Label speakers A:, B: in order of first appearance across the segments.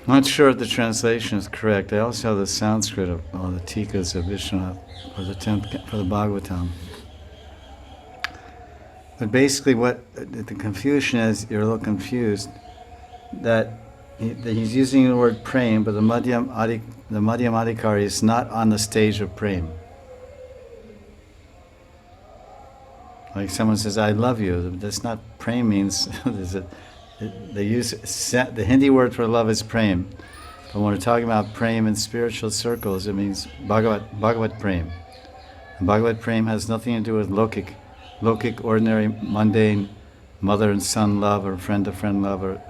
A: I'm not sure if the translation is correct. I also have the Sanskrit of all the tikas of Vishwanath for the Bhagavatam. But basically, what the confusion is, you're a little confused that he's using the word prem, but the Madhyam Adhikari is not on the stage of prem. Like someone says, "I love you." That's not prem means. They use the Hindi word for love is prem, but when we're talking about prem in spiritual circles, it means Bhagavat prem. And Bhagavat prem has nothing to do with lokic, ordinary, mundane, mother and son love, or friend to friend love, or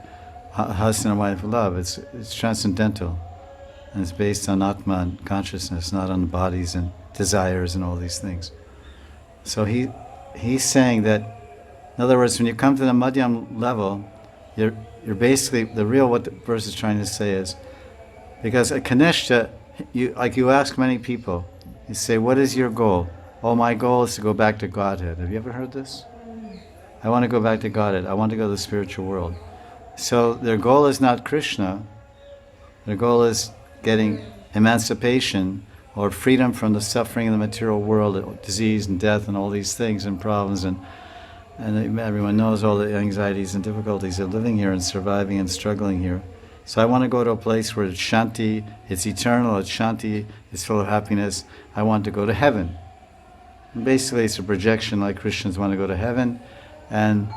A: husband and wife love. It's transcendental, and it's based on Atma and consciousness, not on bodies and desires and all these things. So he's saying that, in other words, when you come to the Madhyam level, you're basically, what the verse is trying to say is, because at Kanishta, you ask many people, you say, what is your goal? Oh, my goal is to go back to Godhead. Have you ever heard this? I want to go back to Godhead. I want to go to the spiritual world. So their goal is not Krishna. Their goal is getting emancipation or freedom from the suffering of the material world, disease and death and all these things and problems, and everyone knows all the anxieties and difficulties of living here and surviving and struggling here. So I want to go to a place where it's Shanti, it's eternal, it's Shanti, it's full of happiness. I want to go to heaven. And basically it's a projection, like Christians want to go to heaven and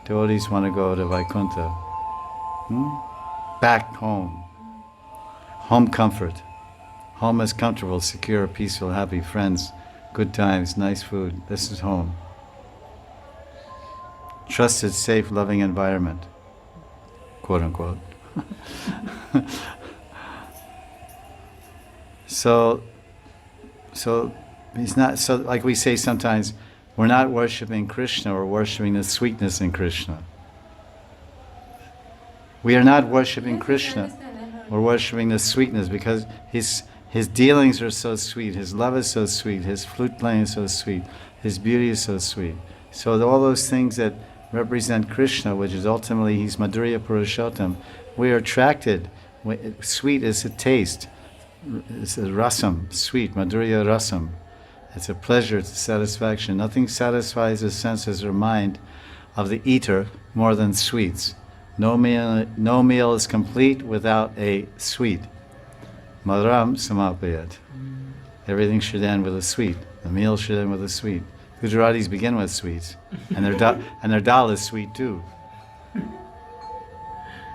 A: devotees want to go to Vaikuntha. Back home. Home comfort. Home is comfortable, secure, peaceful, happy, friends, good times, nice food. This is home. Trusted, safe, loving environment, quote unquote. So he's not, so like we say sometimes, we're not worshiping Krishna, we're worshiping the sweetness in Krishna. We are not worshiping Krishna, we're worshiping the sweetness, because his dealings are so sweet, his love is so sweet, his flute playing is so sweet, his beauty is so sweet. So all those things that represent Krishna, which is ultimately, he's Madhurya Purushottam, we are attracted. Sweet is a taste. It's a rasam, sweet, Madhurya rasam. It's a pleasure, it's a satisfaction. Nothing satisfies the senses or mind of the eater more than sweets. No meal is complete without a sweet. Madhuram samapayat. Everything should end with a sweet. The meal should end with a sweet. Gujaratis begin with sweets, and their dal is sweet too.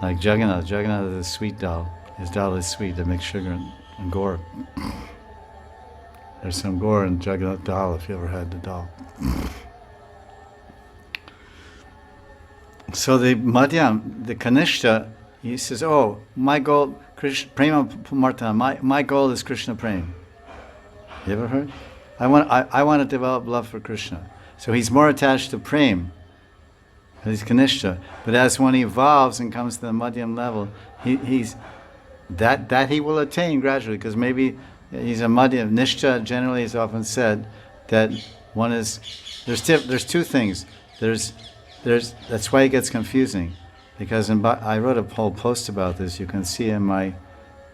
A: Like Jagannath is a sweet dal. His dal is sweet. They make sugar and gur. There's some gur in Jagannath dal if you ever had the dal. So the Madhyam, the Kanishta, he says, "Oh, my goal, Krishna Prema Pumartha. My goal is Krishna Prem." You ever heard? I want to develop love for Krishna. So he's more attached to Prem. He's Kanishta. But as one evolves and comes to the Madhyam level, he's that he will attain gradually, because maybe he's a Madhyam. Nishta generally is often said that one is, there's two things. That's why it gets confusing. Because I wrote a whole post about this. You can see in my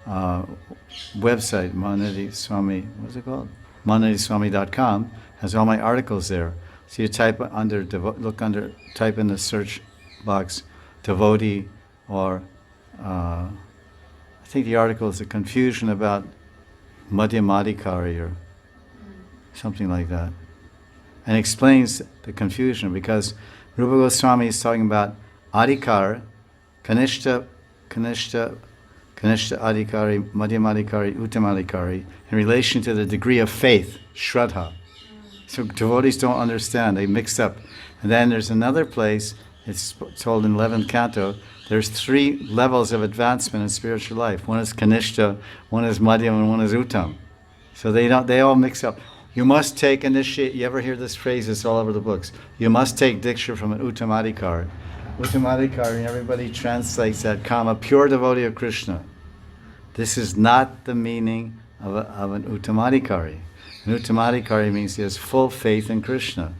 A: website, Mahanidhi Swami, what's it called? Mahanidhiswami.com has all my articles there. So you type in the search box, devotee, or I think the article is a confusion about Madhyamadikari or something like that. And explains the confusion, because Rupa Goswami is talking about adhikar, kanishta adhikari, madhyamadikari, uttamadikari, in relation to the degree of faith, shraddha. So devotees don't understand, they mix up. And then there's another place, it's told in 11th canto, there's 3 levels of advancement in spiritual life. One is kanishta, one is madhyam, and one is uttam. So they all mix up. You must take initiate, you ever hear this phrase, it's all over the books. You must take diksha from an uttamadikari. Uttamadikari, everybody translates that, a pure devotee of Krishna. This is not the meaning of an uttamadikari. An uttamadikari means he has full faith in Krishna.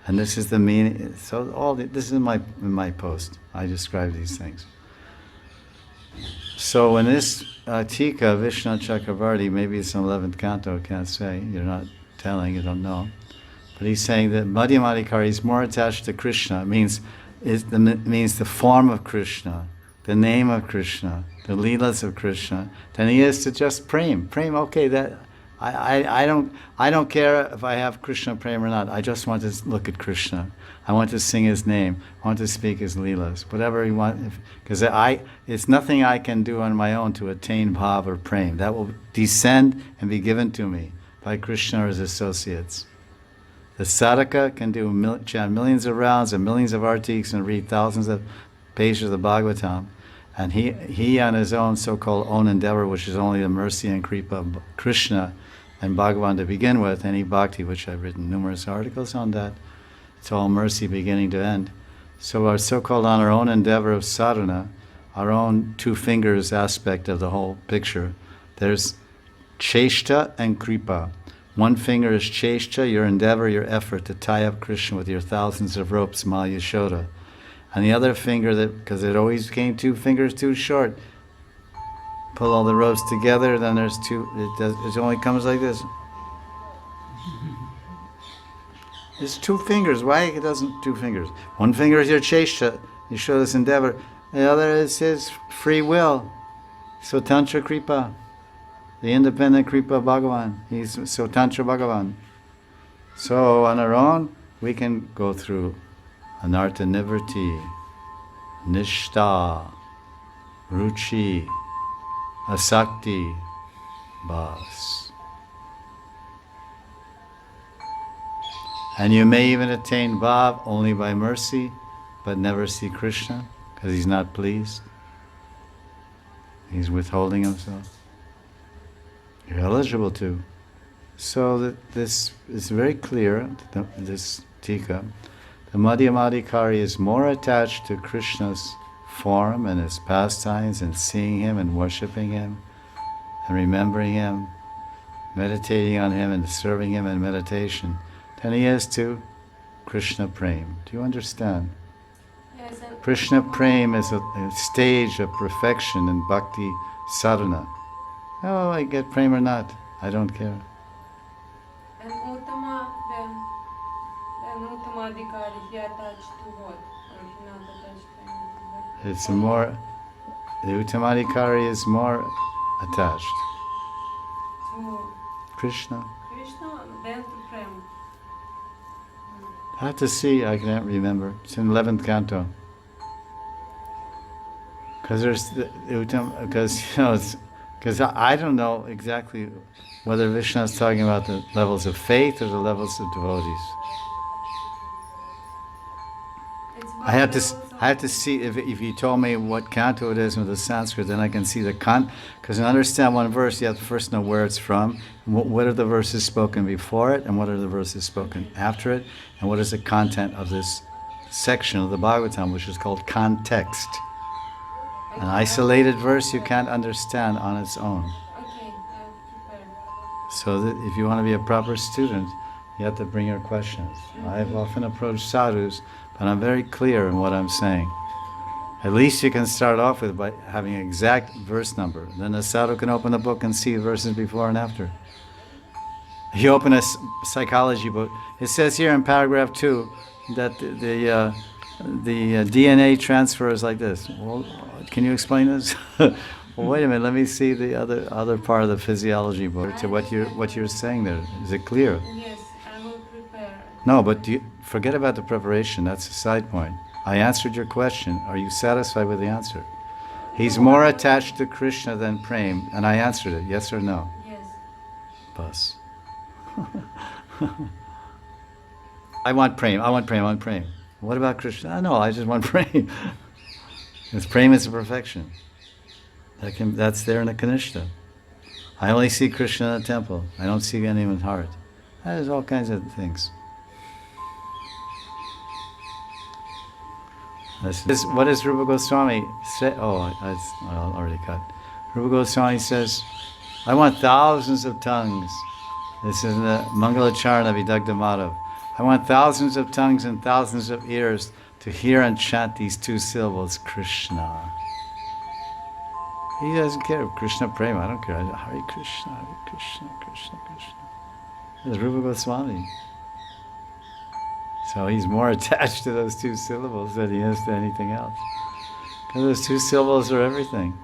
A: And this is the meaning. So this is in my post. I describe these things. So in this Tika, Vishnu Chakravarti, maybe it's in 11th canto, I can't say, you're not telling, you don't know. But he's saying that Madhyama adhikari is more attached to Krishna. It means the form of Krishna, the name of Krishna, the lilas of Krishna, than he is to just prem. Prem, okay, that I don't care if I have Krishna prem or not. I just want to look at Krishna. I want to sing his name. I want to speak his lilas. Whatever he wants, because it's nothing I can do on my own to attain bhav or prem. That will descend and be given to me by Krishna or his associates. The sadhaka can chant millions of rounds and millions of artiks and read thousands of pages of the Bhagavatam. And he on his own so-called own endeavor, which is only the mercy and kripa of Krishna and Bhagavan to begin with, any bhakti, which I've written numerous articles on that, it's all mercy beginning to end. So our so-called on our own endeavor of sadhana, our own two fingers aspect of the whole picture, there's cheshta and kripa. One finger is cheshta, your endeavor, your effort to tie up Krishna with your thousands of ropes, Ma Yashoda. And the other finger, because it always came two fingers too short, pull all the ropes together, then there's two, it only comes like this. It's two fingers. Why it doesn't two fingers? One finger is your cheshta, you show this endeavor. The other is his free will. Swatantra Kripa. The independent Kripa of Bhagavan. He's Swatantra Bhagavan. So on our own, we can go through Anartha Nivrti, Nishta, Ruchi, Asakti, Bas. And you may even attain bhav only by mercy, but never see Krishna, because he's not pleased. He's withholding himself. You're eligible to. So this is very clear, this tika. The Madhyama adhikari is more attached to Krishna's form and his pastimes and seeing him and worshipping him and remembering him, meditating on him and serving him in meditation than he is to Krishna Prem. Do you understand?
B: Yes,
A: Krishna Prem is a stage of perfection in bhakti sadhana. Oh, I get Prem or not, I don't care.
B: And Uttama, then Uttama adhikari, he attached to what? Or he not attached to anything?
A: It's more, the Uttama adhikari is more attached.
B: To
A: Krishna.
B: Krishna, then to Prem.
A: I have to see, I can't remember. It's in 11th canto. Because there's because I don't know exactly whether Vishnu is talking about the levels of faith or the levels of devotees. I have to see if you told me what canto it is with the Sanskrit, then I can see the because to understand one verse, you have to first know where it's from, what are the verses spoken before it, and what are the verses spoken after it, and what is the content of this section of the Bhagavatam, which is called context. An isolated verse you can't understand on its own.
B: Okay, prepare.
A: So that if you want to be a proper student, you have to bring your questions. I've often approached sadhus, but I'm very clear in what I'm saying. At least you can start off with by having an exact verse number. Then the sadhu can open the book and see verses before and after. You open a psychology book. It says here in paragraph 2 that the DNA transfer is like this. Well, can you explain this? Well, wait a minute. Let me see the other part of the physiology book to what you're saying there. Is it clear?
B: Yes, I will prepare.
A: No, but forget about the preparation. That's a side point. I answered your question. Are you satisfied with the answer? He's more attached to Krishna than Prem, and I answered it. Yes or no?
B: Yes.
A: Bus. I want Prem. I want Prem. I want Prem. What about Krishna? No, I just want Prem. Because Prem is a perfection. That's there in the Kanishta. I only see Krishna in the temple. I don't see anyone's heart. There's all kinds of things. What does Rupa Goswami say? Oh, I already cut. Rupa Goswami says, I want thousands of tongues. This is the Mangalacharana Vidagdha Madhav. I want thousands of tongues and thousands of ears to hear and chant these two syllables, Krishna. He doesn't care. Krishna Prema, I don't care. Hare Krishna, Krishna Krishna. There's Rupa Goswami. So he's more attached to those two syllables than he is to anything else. Because those two syllables are everything.